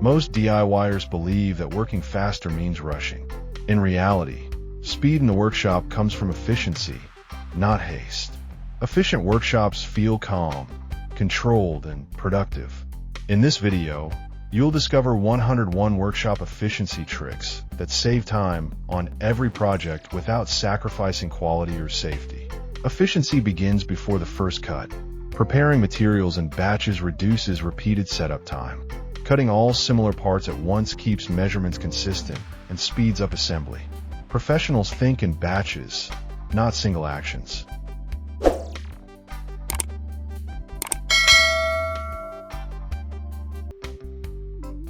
Most DIYers believe that working faster means rushing. In reality, speed in the workshop comes from efficiency, not haste. Efficient workshops feel calm, controlled, and productive. In this video, you'll discover 101 workshop efficiency tricks that save time on every project without sacrificing quality or safety. Efficiency begins before the first cut. Preparing materials in batches reduces repeated setup time. Cutting all similar parts at once keeps measurements consistent and speeds up assembly. Professionals think in batches, not single actions.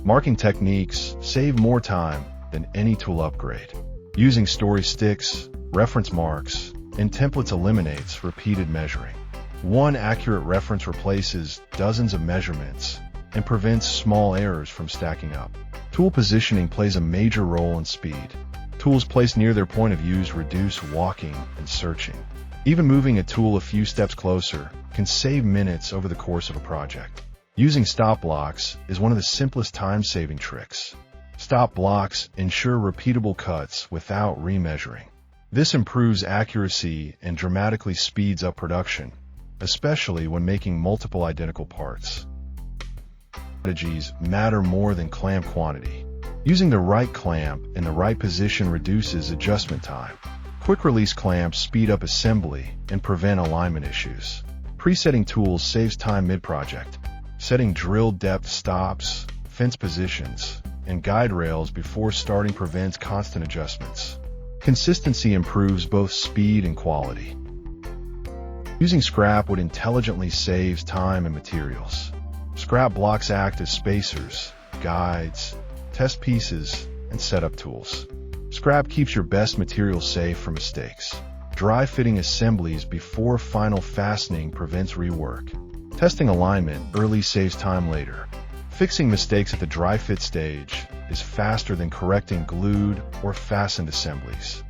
Marking techniques save more time than any tool upgrade. Using story sticks, reference marks, and templates eliminates repeated measuring. One accurate reference replaces dozens of measurements and prevents small errors from stacking up. Tool positioning plays a major role in speed. Tools placed near their point of use reduce walking and searching. Even moving a tool a few steps closer can save minutes over the course of a project. Using stop blocks is one of the simplest time-saving tricks. Stop blocks ensure repeatable cuts without remeasuring. This improves accuracy and dramatically speeds up production, especially when making multiple identical parts. Strategies matter more than clamp quantity. Using the right clamp in the right position reduces adjustment time. Quick-release clamps speed up assembly and prevent alignment issues. Presetting tools saves time mid-project. Setting drill depth stops, fence positions, and guide rails before starting prevents constant adjustments. Consistency improves both speed and quality. Using scrap wood intelligently saves time and materials. Scrap blocks act as spacers, guides, test pieces, and setup tools. Scrap keeps your best material safe from mistakes. Dry fitting assemblies before final fastening prevents rework. Testing alignment early saves time later. Fixing mistakes at the dry fit stage is faster than correcting glued or fastened assemblies.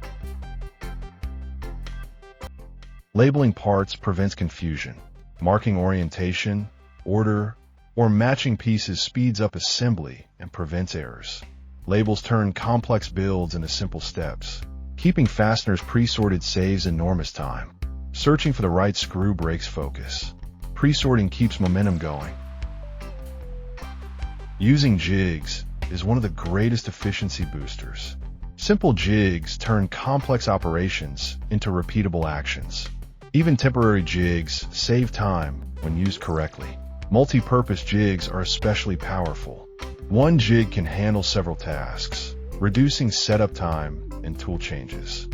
Labeling parts prevents confusion. Marking orientation, order, or matching pieces speeds up assembly and prevents errors. Labels turn complex builds into simple steps. Keeping fasteners pre-sorted saves enormous time. Searching for the right screw breaks focus. Pre-sorting keeps momentum going. Using jigs is one of the greatest efficiency boosters. Simple jigs turn complex operations into repeatable actions. Even temporary jigs save time when used correctly. Multi-purpose jigs are especially powerful. One jig can handle several tasks, reducing setup time and tool changes.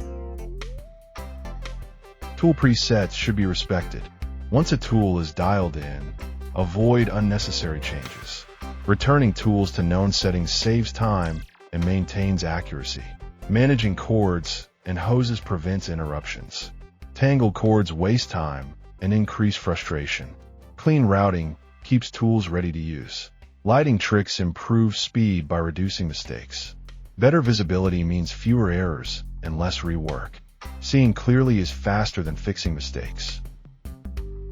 Tool presets should be respected. Once a tool is dialed in, avoid unnecessary changes. Returning tools to known settings saves time and maintains accuracy. Managing cords and hoses prevents interruptions. Tangled cords waste time and increase frustration. Clean routing keeps tools ready to use. Lighting tricks improve speed by reducing mistakes. Better visibility means fewer errors and less rework. Seeing clearly is faster than fixing mistakes.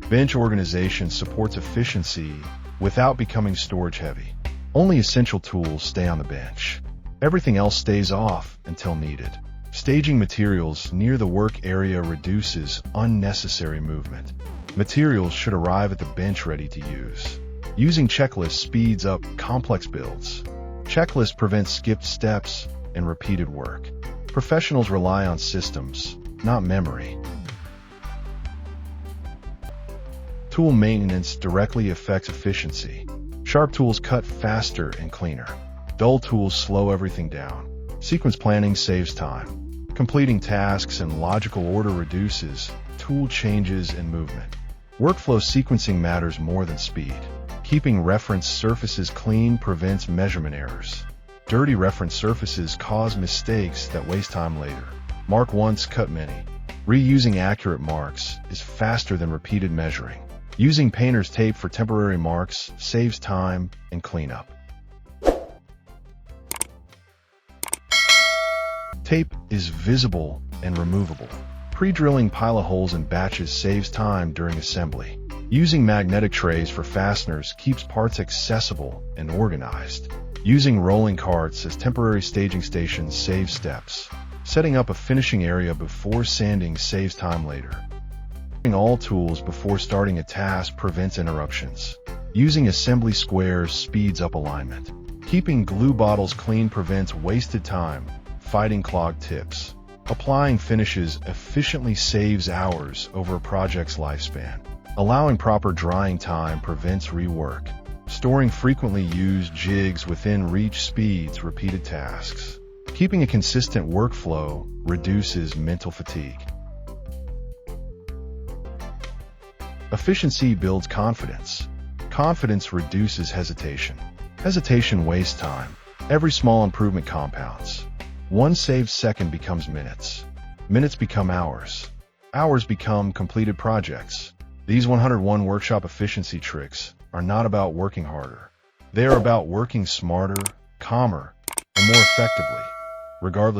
Bench organization supports efficiency without becoming storage heavy. Only essential tools stay on the bench. Everything else stays off until needed. Staging materials near the work area reduces unnecessary movement. Materials should arrive at the bench ready to use. Using checklists speeds up complex builds. Checklists prevent skipped steps and repeated work. Professionals rely on systems, not memory. Tool maintenance directly affects efficiency. Sharp tools cut faster and cleaner. Dull tools slow everything down. Sequence planning saves time. Completing tasks in logical order reduces tool changes and movement. Workflow sequencing matters more than speed. Keeping reference surfaces clean prevents measurement errors. Dirty reference surfaces cause mistakes that waste time later. Mark once, cut many. Reusing accurate marks is faster than repeated measuring. Using painter's tape for temporary marks saves time and cleanup. Tape is visible and removable. Pre-drilling pilot holes in batches saves time during assembly. Using magnetic trays for fasteners keeps parts accessible and organized. Using rolling carts as temporary staging stations saves steps. Setting up a finishing area before sanding saves time later. Using all tools before starting a task prevents interruptions. Using assembly squares speeds up alignment. Keeping glue bottles clean prevents wasted time, fighting clogged tips. Applying finishes efficiently saves hours over a project's lifespan. Allowing proper drying time prevents rework. Storing frequently used jigs within reach speeds repeated tasks. Keeping a consistent workflow reduces mental fatigue. Efficiency builds confidence. Confidence reduces hesitation. Hesitation wastes time. Every small improvement compounds. One saved second becomes minutes. Minutes become hours. Hours become completed projects. These 101 workshop efficiency tricks are not about working harder. They are about working smarter, calmer, and more effectively, regardless